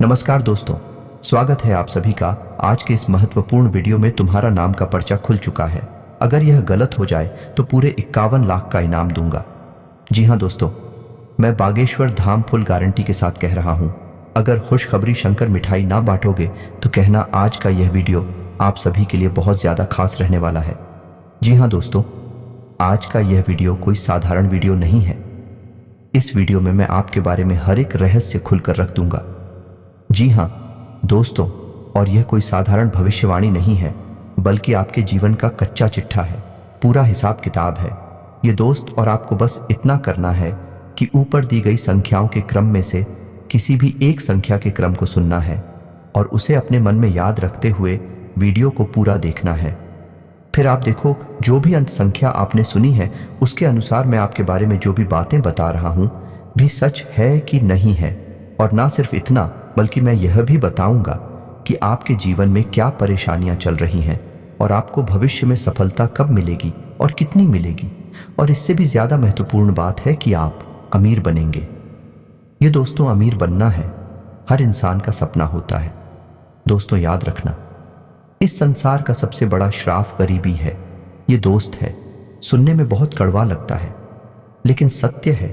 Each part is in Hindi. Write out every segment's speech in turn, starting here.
नमस्कार दोस्तों, स्वागत है आप सभी का। आज के इस महत्वपूर्ण वीडियो में तुम्हारा नाम का पर्चा खुल चुका है। अगर यह गलत हो जाए तो पूरे 51 लाख का इनाम दूंगा। जी हाँ दोस्तों, मैं बागेश्वर धाम फुल गारंटी के साथ कह रहा हूँ। अगर खुशखबरी शंकर मिठाई ना बांटोगे तो कहना आज का यह वीडियो आप सभी के लिए बहुत ज़्यादा खास रहने वाला है। जी हाँ दोस्तों, आज का यह वीडियो कोई साधारण वीडियो नहीं है। इस वीडियो में मैं आपके बारे में हर एक रहस्य खुलकर रख दूंगा। जी हाँ दोस्तों, और यह कोई साधारण भविष्यवाणी नहीं है, बल्कि आपके जीवन का कच्चा चिट्ठा है, पूरा हिसाब किताब है ये दोस्त। और आपको बस इतना करना है कि ऊपर दी गई संख्याओं के क्रम में से किसी भी एक संख्या के क्रम को सुनना है और उसे अपने मन में याद रखते हुए वीडियो को पूरा देखना है। फिर आप देखो, जो भी अंत संख्या आपने सुनी है उसके अनुसार मैं आपके बारे में जो भी बातें बता रहा हूं भी सच है कि नहीं है। और ना सिर्फ इतना, बल्कि मैं यह भी बताऊंगा कि आपके जीवन में क्या परेशानियां चल रही हैं और आपको भविष्य में सफलता कब मिलेगी और कितनी मिलेगी। और इससे भी ज्यादा महत्वपूर्ण बात है कि आप अमीर बनेंगे। ये दोस्तों, अमीर बनना है हर इंसान का सपना होता है। दोस्तों याद रखना, इस संसार का सबसे बड़ा श्राप गरीबी है। ये दोस्त है, सुनने में बहुत कड़वा लगता है, लेकिन सत्य है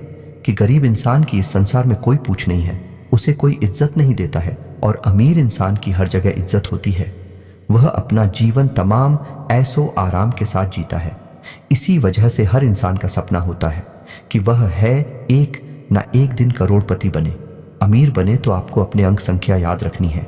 कि गरीब इंसान की इस संसार में कोई पूछ नहीं है, उसे कोई इज्जत नहीं देता है। और अमीर इंसान की हर जगह इज्जत होती है। वह अपना जीवन तमाम ऐशो आराम के साथ जीता है। इसी वजह से हर इंसान का सपना होता है कि वह है एक ना एक दिन करोड़पति बने। अमीर बने तो आपको अपने अंक संख्या याद रखनी है।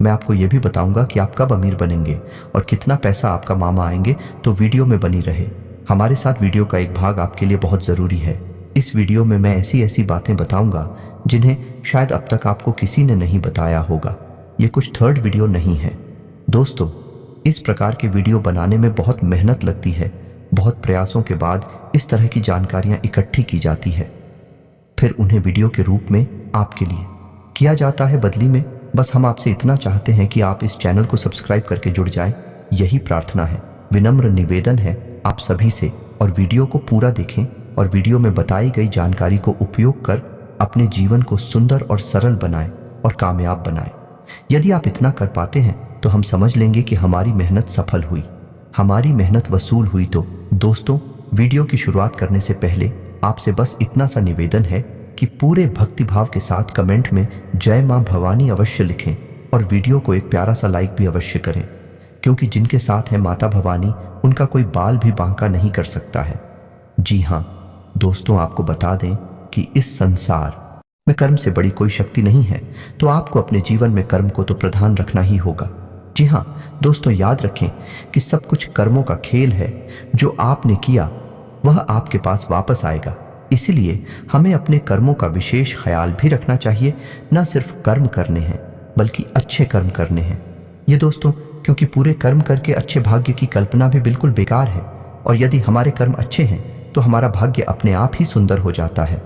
मैं आपको यह भी बताऊंगा कि आप कब अमीर बनेंगे और कितना पैसा आपका मामा आएंगे। तो वीडियो में बनी रहे हमारे साथ। वीडियो का एक भाग आपके लिए बहुत ज़रूरी है। इस वीडियो में मैं ऐसी ऐसी बातें बताऊंगा जिन्हें शायद अब तक आपको किसी ने नहीं बताया होगा। ये कुछ थर्ड वीडियो नहीं है दोस्तों। इस प्रकार के वीडियो बनाने में बहुत मेहनत लगती है। बहुत प्रयासों के बाद इस तरह की जानकारियां इकट्ठी की जाती है, फिर उन्हें वीडियो के रूप में आपके लिए किया जाता है। बदली में बस हम आपसे इतना चाहते हैं कि आप इस चैनल को सब्सक्राइब करके जुड़ जाएं। यही प्रार्थना है, विनम्र निवेदन है आप सभी से। और वीडियो को पूरा देखें और वीडियो में बताई गई जानकारी को उपयोग कर अपने जीवन को सुंदर और सरल बनाएं और कामयाब बनाएं। यदि आप इतना कर पाते हैं तो हम समझ लेंगे कि हमारी मेहनत सफल हुई, हमारी मेहनत वसूल हुई। तो दोस्तों, वीडियो की शुरुआत करने से पहले आपसे बस इतना सा निवेदन है कि पूरे भक्तिभाव के साथ कमेंट में जय मां भवानी अवश्य लिखें और वीडियो को एक प्यारा सा लाइक भी अवश्य करें, क्योंकि जिनके साथ है माता भवानी उनका कोई बाल भी बांका नहीं कर सकता है। जी हाँ दोस्तों, आपको बता दें कि इस संसार में कर्म से बड़ी कोई शक्ति नहीं है, तो आपको अपने जीवन में कर्म को तो प्रधान रखना ही होगा। जी हाँ दोस्तों, याद रखें कि सब कुछ कर्मों का खेल है। जो आपने किया वह आपके पास वापस आएगा। इसलिए हमें अपने कर्मों का विशेष ख्याल भी रखना चाहिए। न सिर्फ कर्म करने हैं बल्कि अच्छे कर्म करने हैं ये दोस्तों, क्योंकि पूरे कर्म करके अच्छे भाग्य की कल्पना भी बिल्कुल बेकार है। और यदि हमारे कर्म अच्छे हैं तो हमारा भाग्य अपने आप ही सुंदर हो जाता है।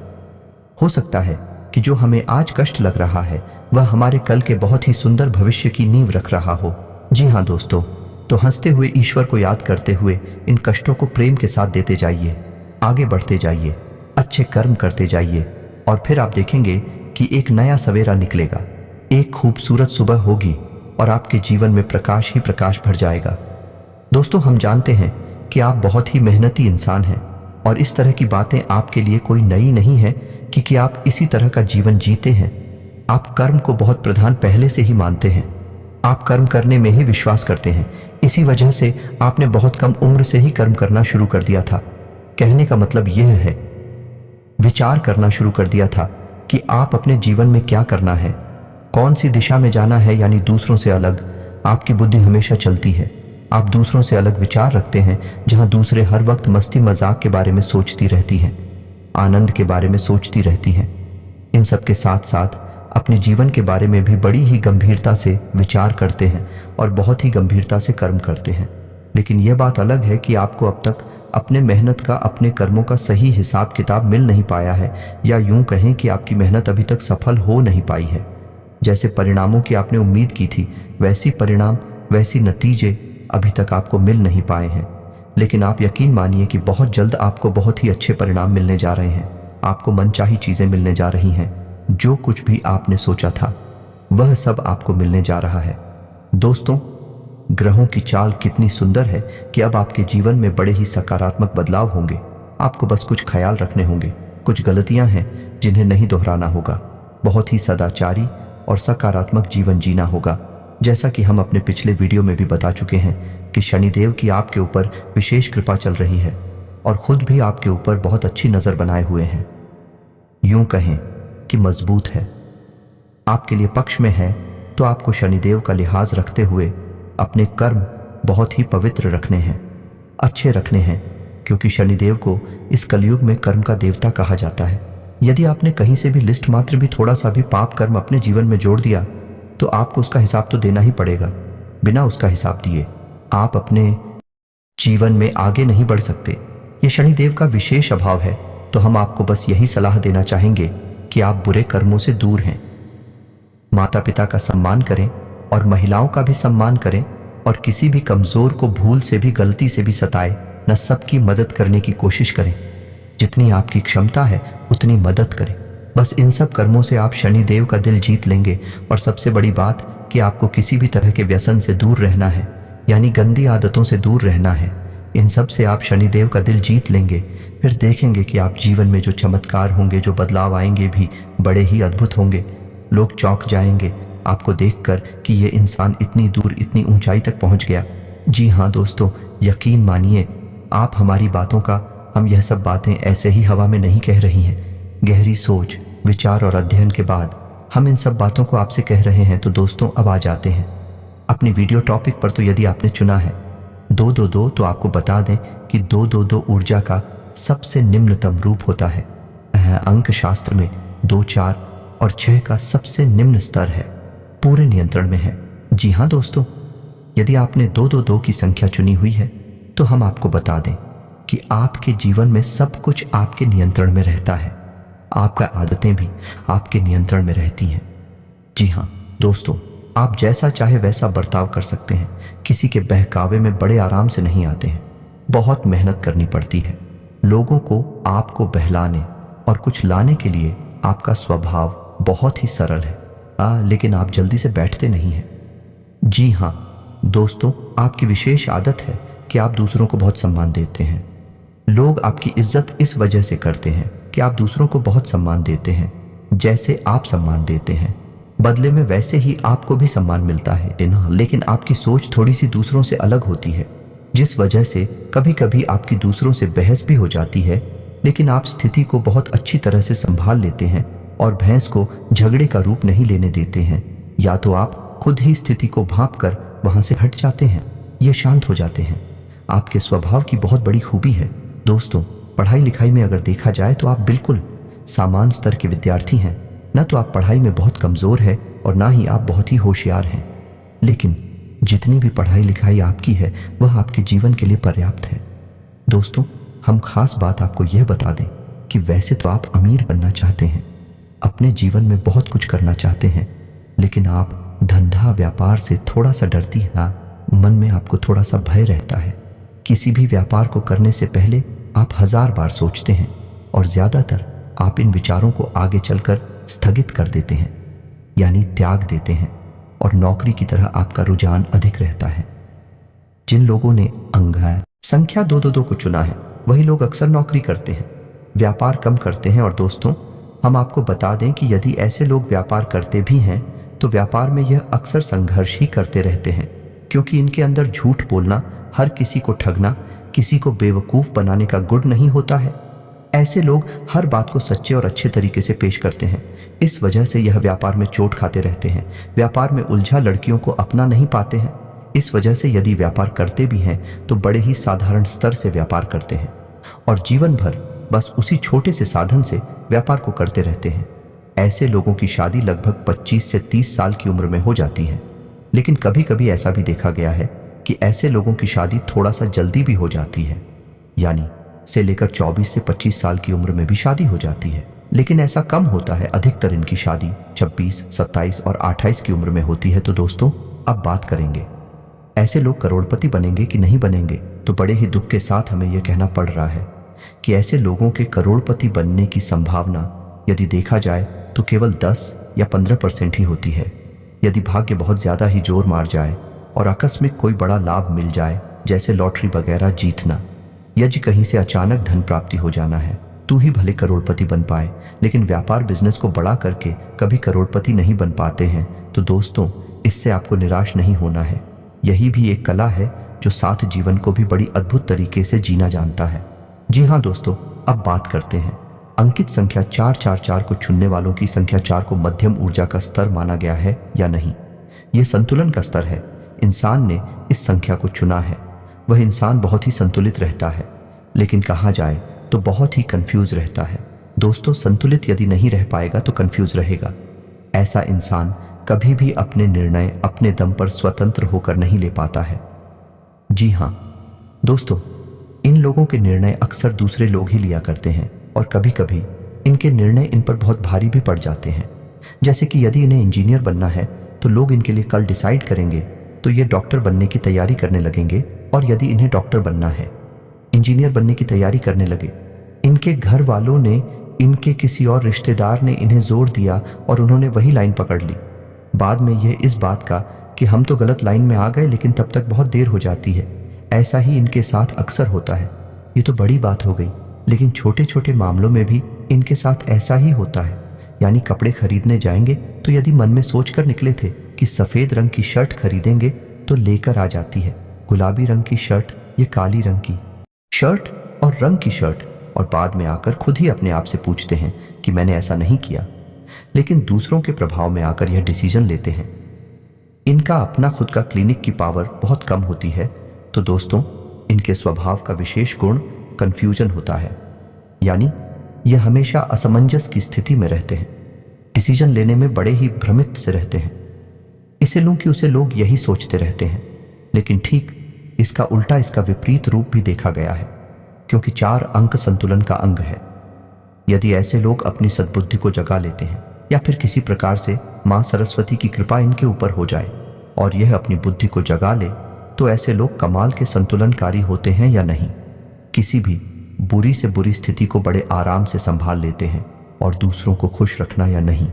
हो सकता है कि जो हमें आज कष्ट लग रहा है वह हमारे कल के बहुत ही सुंदर भविष्य की नींव रख रहा हो। जी हाँ दोस्तों, तो हंसते हुए ईश्वर को याद करते हुए इन कष्टों को प्रेम के साथ देते जाइए, आगे बढ़ते जाइए, अच्छे कर्म करते जाइए। और फिर आप देखेंगे कि एक नया सवेरा निकलेगा, एक खूबसूरत सुबह होगी और आपके जीवन में प्रकाश ही प्रकाश भर जाएगा। दोस्तों, हम जानते हैं कि आप बहुत ही मेहनती इंसान हैं और इस तरह की बातें आपके लिए कोई नई नहीं है, क्योंकि आप इसी तरह का जीवन जीते हैं। आप कर्म को बहुत प्रधान पहले से ही मानते हैं। आप कर्म करने में ही विश्वास करते हैं। इसी वजह से आपने बहुत कम उम्र से ही कर्म करना शुरू कर दिया था। कहने का मतलब यह है, विचार करना शुरू कर दिया था कि आप अपने जीवन में क्या करना है, कौन सी दिशा में जाना है। यानी दूसरों से अलग आपकी बुद्धि हमेशा चलती है। आप दूसरों से अलग विचार रखते हैं, जहां दूसरे हर वक्त मस्ती मजाक के बारे में सोचती रहती हैं, आनंद के बारे में सोचती रहती हैं। इन सब के साथ साथ अपने जीवन के बारे में भी बड़ी ही गंभीरता से विचार करते हैं और बहुत ही गंभीरता से कर्म करते हैं। लेकिन यह बात अलग है कि आपको अब तक अपने मेहनत का, अपने कर्मों का सही हिसाब किताब मिल नहीं पाया है, या यूं कहें कि आपकी मेहनत अभी तक सफल हो नहीं पाई है। जैसे परिणामों की आपने उम्मीद की थी वैसी परिणाम, वैसी नतीजे अभी तक आपको मिल नहीं पाए हैं। लेकिन आप यकीन मानिए कि बहुत जल्द आपको बहुत ही अच्छे परिणाम मिलने जा रहे हैं। आपको मनचाही चीजें मिलने जा रही हैं। जो कुछ भी आपने सोचा था वह सब आपको मिलने जा रहा है। दोस्तों, ग्रहों की चाल कितनी सुंदर है कि अब आपके जीवन में बड़े ही सकारात्मक बदलाव होंगे। आपको बस कुछ ख्याल रखने होंगे, कुछ गलतियां हैं जिन्हें नहीं दोहराना होगा। बहुत ही सदाचारी और सकारात्मक जीवन जीना होगा। जैसा कि हम अपने पिछले वीडियो में भी बता चुके हैं कि शनिदेव की आपके ऊपर विशेष कृपा चल रही है और खुद भी आपके ऊपर बहुत अच्छी नजर बनाए हुए हैं। यूं कहें कि मजबूत है, आपके लिए पक्ष में है। तो आपको शनिदेव का लिहाज रखते हुए अपने कर्म बहुत ही पवित्र रखने हैं, अच्छे रखने हैं, क्योंकि शनिदेव को इस कलयुग में कर्म का देवता कहा जाता है। यदि आपने कहीं से भी लिस्ट मात्र भी थोड़ा सा भी पाप कर्म अपने जीवन में जोड़ दिया तो आपको उसका हिसाब तो देना ही पड़ेगा। बिना उसका हिसाब दिए आप अपने जीवन में आगे नहीं बढ़ सकते। ये शनिदेव का विशेष अभाव है। तो हम आपको बस यही सलाह देना चाहेंगे कि आप बुरे कर्मों से दूर हैं। माता पिता का सम्मान करें और महिलाओं का भी सम्मान करें और किसी भी कमजोर को भूल से भी गलती से भी सताए न, सबकी मदद करने की कोशिश करें। जितनी आपकी क्षमता है उतनी मदद करें। बस इन सब कर्मों से आप शनिदेव का दिल जीत लेंगे। और सबसे बड़ी बात कि आपको किसी भी तरह के व्यसन से दूर रहना है, यानी गंदी आदतों से दूर रहना है। इन सब से आप शनिदेव का दिल जीत लेंगे। फिर देखेंगे कि आप जीवन में जो चमत्कार होंगे, जो बदलाव आएंगे भी बड़े ही अद्भुत होंगे। लोग चौंक जाएंगे आपको देखकर कि ये इंसान इतनी दूर, इतनी ऊंचाई तक पहुंच गया। जी हाँ दोस्तों, यकीन मानिए आप हमारी बातों का, हम यह सब बातें ऐसे ही हवा में नहीं कह रही हैं। गहरी सोच, विचार और अध्ययन के बाद हम इन सब बातों को आपसे कह रहे हैं। तो दोस्तों, अब आ जाते हैं अपनी वीडियो टॉपिक पर। तो यदि आपने चुना है 222, तो आपको बता दें कि 222 ऊर्जा का सबसे निम्नतम रूप होता है। अंक शास्त्र में 2, 4 और 6 का सबसे निम्न स्तर है, पूरे नियंत्रण में है। जी हाँ दोस्तों, यदि आपने 222 की संख्या चुनी हुई है तो हम आपको बता दें कि आपके जीवन में सब कुछ आपके नियंत्रण में रहता है। आपका आदतें भी आपके नियंत्रण में रहती हैं। जी हाँ दोस्तों, आप जैसा चाहे वैसा बर्ताव कर सकते हैं। किसी के बहकावे में बड़े आराम से नहीं आते हैं, बहुत मेहनत करनी पड़ती है। लोगों को आपको बहलाने और कुछ लाने के लिए आपका स्वभाव बहुत ही सरल है, लेकिन आप जल्दी से बैठते नहीं हैं। जी हाँ दोस्तों, आपकी विशेष आदत है कि आप दूसरों को बहुत सम्मान देते हैं। लोग आपकी इज्जत इस वजह से करते हैं कि आप दूसरों को बहुत सम्मान देते हैं। जैसे आप सम्मान देते हैं, बदले में वैसे ही आपको भी सम्मान मिलता है। लेकिन आपकी सोच थोड़ी सी दूसरों से अलग होती है, जिस वजह से कभी कभी आपकी दूसरों से बहस भी हो जाती है। लेकिन आप स्थिति को बहुत अच्छी तरह से संभाल लेते हैं और भैंस को झगड़े का रूप नहीं लेने देते हैं। या तो आप खुद ही स्थिति को भांप कर वहां से हट जाते हैं, ये शांत हो जाते हैं। आपके स्वभाव की बहुत बड़ी खूबी है। दोस्तों, पढ़ाई लिखाई में अगर देखा जाए तो आप बिल्कुल सामान्य स्तर के विद्यार्थी हैं। न तो आप पढ़ाई में बहुत कमजोर हैं और ना ही आप बहुत ही होशियार हैं। लेकिन जितनी भी पढ़ाई लिखाई आपकी है वह आपके जीवन के लिए पर्याप्त है। दोस्तों, हम खास बात आपको यह बता दें कि वैसे तो आप अमीर बनना चाहते हैं, अपने जीवन में बहुत कुछ करना चाहते हैं, लेकिन आप धंधा व्यापार से थोड़ा सा डरती हैं। मन में आपको थोड़ा सा भय रहता है। किसी भी व्यापार को करने से पहले आप 1000 बार सोचते हैं और ज्यादातर आप इन विचारों को आगे चलकर स्थगित कर देते हैं, यानी त्याग देते हैं। और नौकरी की तरह आपका रुझान अधिक रहता है। जिन लोगों ने अंक संख्या 222 को चुना है वही लोग अक्सर नौकरी करते हैं, व्यापार कम करते हैं। और दोस्तों, हम आपको बता दें कि यदि ऐसे लोग व्यापार करते भी हैं तो व्यापार में यह अक्सर संघर्ष ही करते रहते हैं, क्योंकि इनके अंदर झूठ बोलना, हर किसी को ठगना, किसी को बेवकूफ बनाने का गुण नहीं होता है। ऐसे लोग हर बात को सच्चे और अच्छे तरीके से पेश करते हैं। इस वजह से यह व्यापार में चोट खाते रहते हैं। व्यापार में उलझा लड़कियों को अपना नहीं पाते हैं। इस वजह से यदि व्यापार करते भी हैं तो बड़े ही साधारण स्तर से व्यापार करते हैं और जीवन भर बस उसी छोटे से साधन से व्यापार को करते रहते हैं। ऐसे लोगों की शादी लगभग 25 से 30 साल की उम्र में हो जाती है। लेकिन कभी कभी ऐसा भी देखा गया है कि ऐसे लोगों की शादी थोड़ा सा जल्दी भी हो जाती है, यानी से लेकर 24 से 25 साल की उम्र में भी शादी हो जाती है। लेकिन ऐसा कम होता है, अधिकतर इनकी शादी 26, 27 और 28 की उम्र में होती है। तो दोस्तों, अब बात करेंगे ऐसे लोग करोड़पति बनेंगे कि नहीं बनेंगे। तो बड़े ही दुख के साथ हमें यह कहना पड़ रहा है कि ऐसे लोगों के करोड़पति बनने की संभावना यदि देखा जाए तो केवल 10 या 15% ही होती है। यदि भाग्य बहुत ज्यादा ही जोर मार जाए और आकस्मिक कोई बड़ा लाभ मिल जाए, जैसे लॉटरी वगैरह जीतना, यदि कहीं से अचानक धन प्राप्ति हो जाना है, तू ही भले करोड़पति बन पाए, लेकिन व्यापार बिजनेस को बड़ा करके कभी करोड़पति नहीं बन पाते हैं, तो दोस्तों इससे आपको निराश नहीं होना है। यही भी एक कला है जो साथ जीवन को भी बड़ी अद्भुत तरीके से जीना जानता है। जी हाँ दोस्तों, अब बात करते हैं अंकित संख्या 444 को चुनने वालों की। संख्या 4 को मध्यम ऊर्जा का स्तर माना गया है या नहीं? यह संतुलन का स्तर है। इंसान ने इस संख्या को चुना है। वह इंसान बहुत ही संतुलित रहता है, लेकिन कहा जाए तो बहुत ही कंफ्यूज रहता है। दोस्तों, संतुलित यदि नहीं रह पाएगा तो कंफ्यूज रहेगा। ऐसा इंसान कभी भी अपने निर्णय अपने दम पर स्वतंत्र होकर नहीं ले पाता है। जी हाँ दोस्तों, इन लोगों के निर्णय अक्सर दूसरे लोग ही लिया करते हैं और कभी कभी इनके निर्णय इन पर बहुत भारी भी पड़ जाते हैं। जैसे कि यदि इन्हें इंजीनियर बनना है तो लोग इनके लिए कल डिसाइड करेंगे तो ये डॉक्टर बनने की तैयारी करने लगेंगे, और यदि इन्हें डॉक्टर बनना है, इंजीनियर बनने की तैयारी करने लगे। इनके घर वालों ने, इनके किसी और रिश्तेदार ने इन्हें जोर दिया और उन्होंने वही लाइन पकड़ ली। बाद में यह इस बात का कि हम तो गलत लाइन में आ गए, लेकिन तब तक बहुत देर हो जाती है। ऐसा ही इनके साथ अक्सर होता है। ये तो बड़ी बात हो गई, लेकिन छोटे छोटे मामलों में भी इनके साथ ऐसा ही होता है। यानी कपड़े खरीदने जाएंगे तो यदि मन में सोचकर निकले थे कि सफेद रंग की शर्ट खरीदेंगे तो लेकर आ जाती है गुलाबी रंग की शर्ट या काली रंग की शर्ट और रंग की शर्ट, और बाद में आकर खुद ही अपने आप से पूछते हैं कि मैंने ऐसा नहीं किया, लेकिन दूसरों के प्रभाव में आकर यह डिसीजन लेते हैं। इनका अपना खुद का क्लिनिक की पावर बहुत कम होती है। तो दोस्तों, इनके स्वभाव का विशेष गुण कंफ्यूजन होता है, यानी यह हमेशा असमंजस की स्थिति में रहते हैं। डिसीजन लेने में बड़े ही भ्रमित से रहते हैं। इसे लूं कि उसे लोग यही सोचते रहते हैं, लेकिन ठीक इसका उल्टा, इसका विपरीत रूप भी देखा गया है, क्योंकि 4 अंक संतुलन का अंग है। यदि ऐसे लोग अपनी सद्बुद्धि को जगा लेते हैं या फिर किसी प्रकार से मां सरस्वती की कृपा इनके ऊपर हो जाए और यह अपनी बुद्धि को जगा ले, तो ऐसे लोग कमाल के संतुलनकारी होते हैं या नहीं। किसी भी बुरी से बुरी स्थिति को बड़े आराम से संभाल लेते हैं, और दूसरों को खुश रखना या नहीं,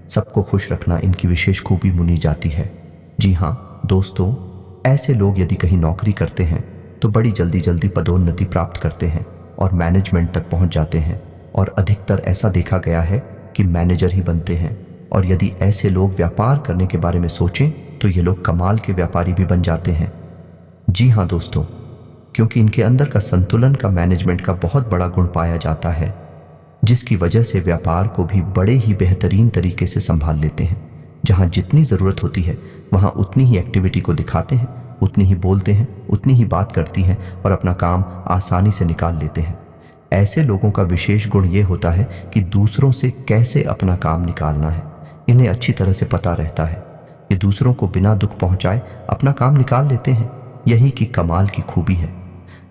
सबको खुश रखना इनकी विशेष खूबी मुनी जाती है। जी हाँ दोस्तों, ऐसे लोग यदि कहीं नौकरी करते हैं तो बड़ी जल्दी जल्दी पदोन्नति प्राप्त करते हैं और मैनेजमेंट तक पहुंच जाते हैं, और अधिकतर ऐसा देखा गया है कि मैनेजर ही बनते हैं। और यदि ऐसे लोग व्यापार करने के बारे में सोचें तो ये लोग कमाल के व्यापारी भी बन जाते हैं। जी हाँ दोस्तों, क्योंकि इनके अंदर का संतुलन का मैनेजमेंट का बहुत बड़ा गुण पाया जाता है, जिसकी वजह से व्यापार को भी बड़े ही बेहतरीन तरीके से संभाल लेते हैं। जहां जितनी ज़रूरत होती है वहां उतनी ही एक्टिविटी को दिखाते हैं, उतनी ही बोलते हैं, उतनी ही बात करती हैं और अपना काम आसानी से निकाल लेते हैं। ऐसे लोगों का विशेष गुण ये होता है कि दूसरों से कैसे अपना काम निकालना है इन्हें अच्छी तरह से पता रहता है। ये दूसरों को बिना दुख पहुंचाए अपना काम निकाल लेते हैं। यही की कमाल की खूबी है।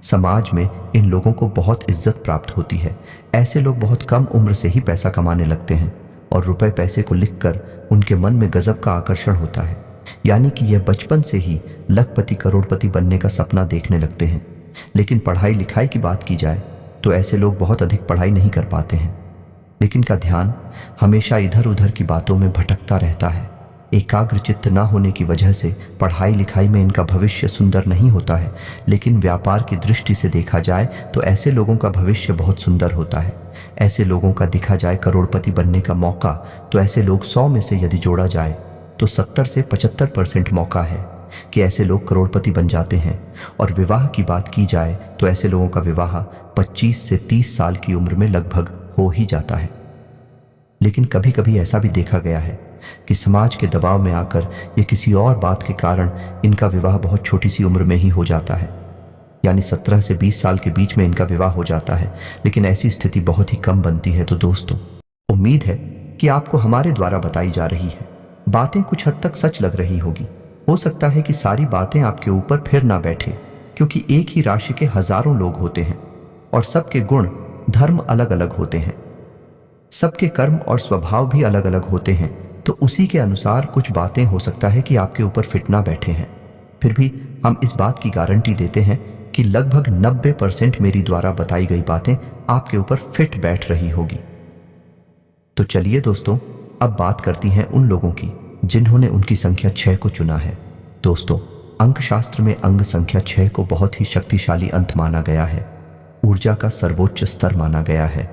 समाज में इन लोगों को बहुत इज्जत प्राप्त होती है। ऐसे लोग बहुत कम उम्र से ही पैसा कमाने लगते हैं और रुपए पैसे को लिखकर उनके मन में गजब का आकर्षण होता है। यानी कि यह बचपन से ही लखपति करोड़पति बनने का सपना देखने लगते हैं। लेकिन पढ़ाई लिखाई की बात की जाए तो ऐसे लोग बहुत अधिक पढ़ाई नहीं कर पाते हैं, लेकिन का ध्यान हमेशा इधर उधर की बातों में भटकता रहता है। एकाग्र चित्त न होने की वजह से पढ़ाई लिखाई में इनका भविष्य सुंदर नहीं होता है, लेकिन व्यापार की दृष्टि से देखा जाए तो ऐसे लोगों का भविष्य बहुत सुंदर होता है। ऐसे लोगों का दिखा जाए करोड़पति बनने का मौका, तो ऐसे लोग 100 में से यदि जोड़ा जाए तो 70 से 75% मौका है कि ऐसे लोग करोड़पति बन जाते हैं। और विवाह की बात की जाए तो ऐसे लोगों का विवाह 25 से 30 साल की उम्र में लगभग हो ही जाता है। लेकिन कभी कभी ऐसा भी देखा गया है कि समाज के दबाव में आकर या किसी और बात के कारण इनका विवाह बहुत छोटी सी उम्र में ही हो जाता है, यानी 17 से 20 साल के बीच में इनका विवाह हो जाता है। लेकिन ऐसी स्थिति बहुत ही कम बनती है। तो दोस्तों, उम्मीद है कि आपको हमारे द्वारा बताई जा रही है बातें कुछ हद तक सच लग रही होगी। हो सकता है कि सारी बातें आपके ऊपर फिर ना बैठे, क्योंकि एक ही राशि के हजारों लोग होते हैं और सबके गुण धर्म अलग अलग होते हैं, सबके कर्म और स्वभाव भी अलग अलग होते हैं। तो उसी के अनुसार कुछ बातें हो सकता है कि आपके ऊपर फिट ना बैठे हैं। फिर भी हम इस बात की गारंटी देते हैं कि लगभग 90% मेरी द्वारा बताई गई बातें आपके ऊपर फिट बैठ रही होगी। तो चलिए दोस्तों, अब बात करती हैं उन लोगों की जिन्होंने उनकी संख्या 6 को चुना है। दोस्तों, अंक शास्त्र में अंग संख्या 6 को बहुत ही शक्तिशाली अंत माना गया है, ऊर्जा का सर्वोच्च स्तर माना गया है।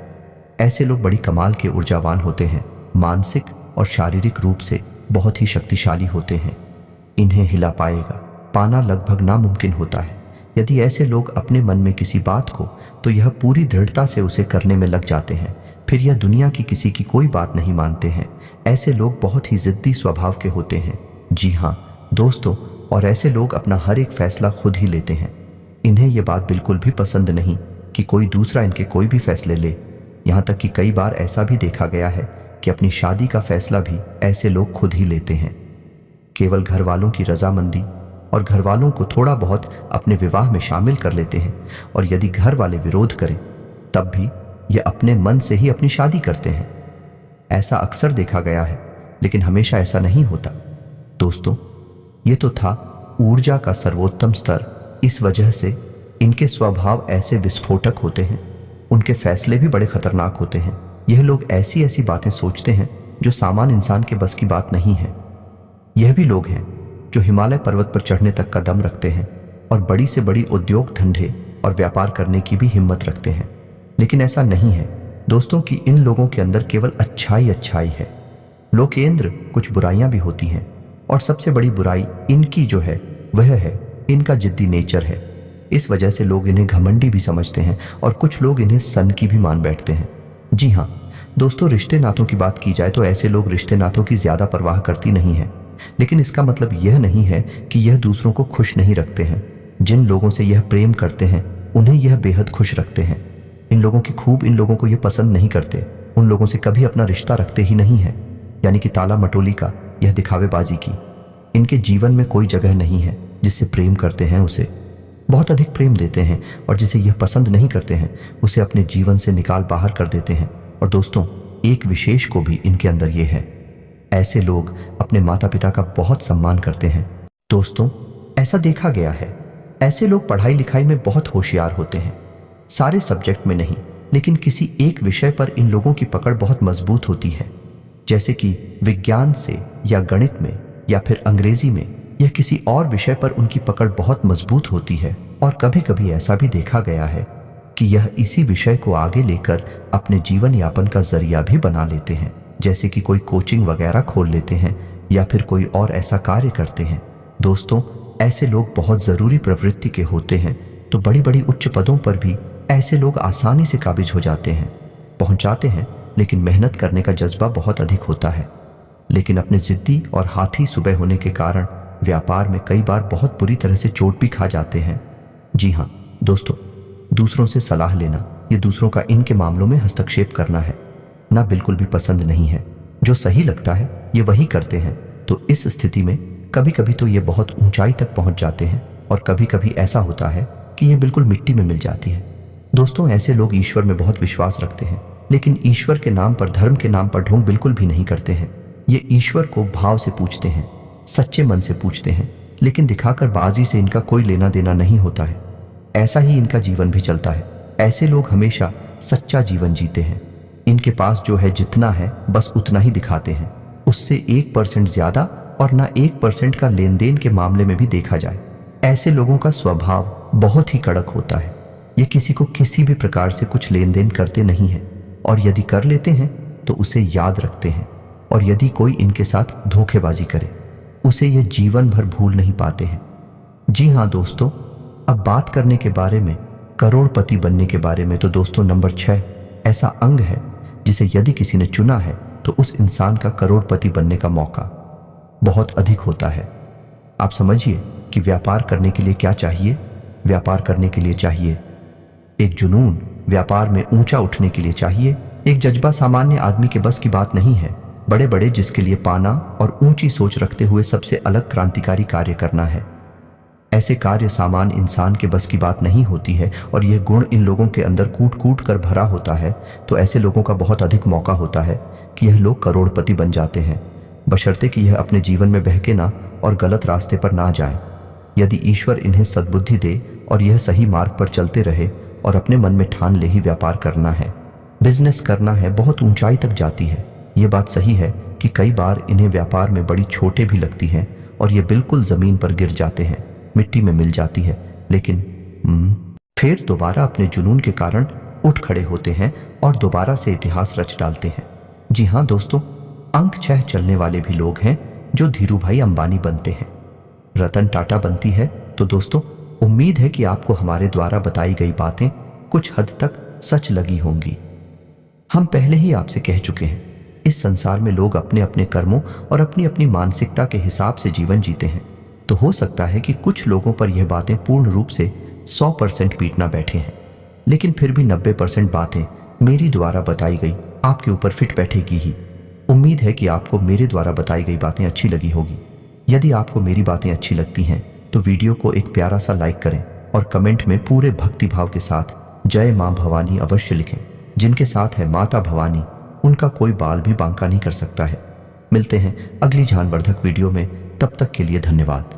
ऐसे लोग बड़ी कमाल के ऊर्जावान होते हैं, मानसिक और शारीरिक रूप से बहुत ही शक्तिशाली होते हैं। इन्हें हिला पाना लगभग नामुमकिन होता है। यदि ऐसे लोग अपने मन में किसी बात को, तो यह पूरी दृढ़ता से उसे करने में लग जाते हैं। फिर यह दुनिया की किसी की कोई बात नहीं मानते हैं। ऐसे लोग बहुत ही जिद्दी स्वभाव के होते हैं। जी हाँ दोस्तों, और ऐसे लोग अपना हर एक फैसला खुद ही लेते हैं। इन्हें यह बात बिल्कुल भी पसंद नहीं कि कोई दूसरा इनके कोई भी फैसले ले। यहाँ तक कि कई बार ऐसा भी देखा गया है कि अपनी शादी का फैसला भी ऐसे लोग खुद ही लेते हैं, केवल घर वालों की रजामंदी और घर वालों को थोड़ा बहुत अपने विवाह में शामिल कर लेते हैं। और यदि घर वाले विरोध करें तब भी ये अपने मन से ही अपनी शादी करते हैं। ऐसा अक्सर देखा गया है, लेकिन हमेशा ऐसा नहीं होता। दोस्तों, ये तो था ऊर्जा का सर्वोत्तम स्तर। इस वजह से इनके स्वभाव ऐसे विस्फोटक होते हैं, उनके फैसले भी बड़े खतरनाक होते हैं। यह लोग ऐसी ऐसी बातें सोचते हैं जो सामान्य इंसान के बस की बात नहीं है। यह भी लोग हैं जो हिमालय पर्वत पर चढ़ने तक का दम रखते हैं और बड़ी से बड़ी उद्योग धंधे और व्यापार करने की भी हिम्मत रखते हैं। लेकिन ऐसा नहीं है दोस्तों कि इन लोगों के अंदर केवल अच्छाई है। लोकेंद्र, कुछ बुराइयां भी होती हैं, और सबसे बड़ी बुराई इनकी जो है वह है इनका जिद्दी नेचर है। इस वजह से लोग इन्हें घमंडी भी समझते हैं और कुछ लोग इन्हें सन की भी मान बैठते हैं। जी हाँ दोस्तों, रिश्ते नातों की बात की जाए तो ऐसे लोग रिश्ते नातों की ज्यादा परवाह करती नहीं है। लेकिन इसका मतलब यह नहीं है कि यह दूसरों को खुश नहीं रखते हैं। जिन लोगों से यह प्रेम करते हैं उन्हें यह बेहद खुश रखते हैं। इन लोगों की खूब इन लोगों को यह पसंद नहीं करते, उन लोगों से कभी अपना रिश्ता रखते ही नहीं है। यानी कि ताला मटोली का, यह दिखावेबाजी की। इनके जीवन में कोई जगह नहीं है। जिससे प्रेम करते हैं उसे बहुत अधिक प्रेम देते हैं, और जिसे यह पसंद नहीं करते हैं उसे अपने जीवन से निकाल बाहर कर देते हैं। और दोस्तों, एक विशेष को भी इनके अंदर यह है, ऐसे लोग अपने माता पिता का बहुत सम्मान करते हैं। दोस्तों, ऐसा देखा गया है, ऐसे लोग पढ़ाई लिखाई में बहुत होशियार होते हैं। सारे सब्जेक्ट में नहीं, लेकिन किसी एक विषय पर इन लोगों की पकड़ बहुत मजबूत होती है। जैसे कि विज्ञान से या गणित में या फिर अंग्रेजी में या किसी और विषय पर उनकी पकड़ बहुत मजबूत होती है। और कभी कभी ऐसा भी देखा गया है कि यह इसी विषय को आगे लेकर अपने जीवन यापन का जरिया भी बना लेते हैं। जैसे कि कोई कोचिंग वगैरह खोल लेते हैं या फिर कोई और ऐसा कार्य करते हैं। दोस्तों, ऐसे लोग बहुत ज़रूरी प्रवृत्ति के होते हैं, तो बड़ी बड़ी उच्च पदों पर भी ऐसे लोग आसानी से काबिज हो जाते हैं, पहुंचाते हैं। लेकिन मेहनत करने का जज्बा बहुत अधिक होता है। लेकिन अपने जिद्दी और हाथी सुबह होने के कारण व्यापार में कई बार बहुत बुरी तरह से चोट भी खा जाते हैं। जी हाँ दोस्तों, दूसरों से सलाह लेना, ये दूसरों का इनके मामलों में हस्तक्षेप करना है ना, बिल्कुल भी पसंद नहीं है। जो सही लगता है ये वही करते हैं। तो इस स्थिति में कभी कभी तो ये बहुत ऊंचाई तक पहुंच जाते हैं, और कभी कभी ऐसा होता है कि ये बिल्कुल मिट्टी में मिल जाती है। दोस्तों, ऐसे लोग ईश्वर में बहुत विश्वास रखते हैं, लेकिन ईश्वर के नाम पर, धर्म के नाम पर ढोंग बिल्कुल भी नहीं करते हैं। ये ईश्वर को भाव से पूछते हैं, सच्चे मन से पूछते हैं, लेकिन दिखाकर बाजी से इनका कोई लेना देना नहीं होता है। ऐसा ही इनका जीवन भी चलता है। ऐसे लोग हमेशा सच्चा जीवन जीते हैं। इनके पास जो है, जितना है, बस उतना ही दिखाते हैं। उससे 1% ज्यादा और ना 1% का लेन देन के मामले में भी देखा जाए। ऐसे लोगों का स्वभाव बहुत ही कड़क होता है। ये किसी को किसी भी प्रकार से कुछ लेन देन करते नहीं हैं, और यदि कर लेते हैं तो उसे याद रखते हैं। और यदि कोई इनके साथ धोखेबाजी करे उसे ये जीवन भर भूल नहीं पाते हैं। जी हाँ दोस्तों, अब बात करने के बारे में, करोड़पति बनने के बारे में, तो दोस्तों नंबर 6 ऐसा अंग है जिसे यदि किसी ने चुना है तो उस इंसान का करोड़पति बनने का मौका बहुत अधिक होता है। आप समझिए कि व्यापार करने के लिए क्या चाहिए। व्यापार करने के लिए चाहिए एक जुनून, व्यापार में ऊंचा उठने के लिए चाहिए एक जज्बा। सामान्य आदमी के बस की बात नहीं है। बड़े बड़े जिसके लिए पाना और ऊंची सोच रखते हुए सबसे अलग क्रांतिकारी कार्य करना है। ऐसे कार्य सामान्य इंसान के बस की बात नहीं होती है, और यह गुण इन लोगों के अंदर कूट कूट कर भरा होता है। तो ऐसे लोगों का बहुत अधिक मौका होता है कि यह लोग करोड़पति बन जाते हैं, बशर्ते कि यह अपने जीवन में बहके ना और गलत रास्ते पर ना जाएं। यदि ईश्वर इन्हें सद्बुद्धि दे और यह सही मार्ग पर चलते रहे और अपने मन में ठान ले ही व्यापार करना है, बिजनेस करना है, बहुत ऊंचाई तक जाती है। ये बात सही है कि कई बार इन्हें व्यापार में बड़ी छोटे भी लगती हैं और ये बिल्कुल जमीन पर गिर जाते हैं, मिट्टी में मिल जाती है, लेकिन फिर दोबारा अपने जुनून के कारण उठ खड़े होते हैं और दोबारा से इतिहास रच डालते हैं। जी हाँ दोस्तों, अंक 6 चलने वाले भी लोग हैं जो धीरूभाई अंबानी बनते हैं, रतन टाटा बनती है। तो दोस्तों, उम्मीद है कि आपको हमारे द्वारा बताई गई बातें कुछ हद तक सच लगी होंगी। हम पहले ही आपसे कह चुके हैं, इस संसार में लोग अपने अपने कर्मों और अपनी अपनी मानसिकता के हिसाब से जीवन जीते हैं। तो हो सकता है कि कुछ लोगों पर यह बातें पूर्ण रूप से 100% पीट ना बैठे हैं, लेकिन फिर भी 90% बातें मेरी द्वारा बताई गई आपके ऊपर फिट बैठेगी ही। उम्मीद है कि आपको मेरे द्वारा बताई गई बातें अच्छी लगी होगी। यदि आपको मेरी बातें अच्छी लगती हैं तो वीडियो को एक प्यारा सा लाइक करें और कमेंट में पूरे भक्ति भाव के साथ जय मां भवानी अवश्य लिखें। जिनके साथ है माता भवानी, उनका कोई बाल भी बांका नहीं कर सकता है। मिलते हैं अगली ज्ञानवर्धक वीडियो में, तब तक के लिए धन्यवाद।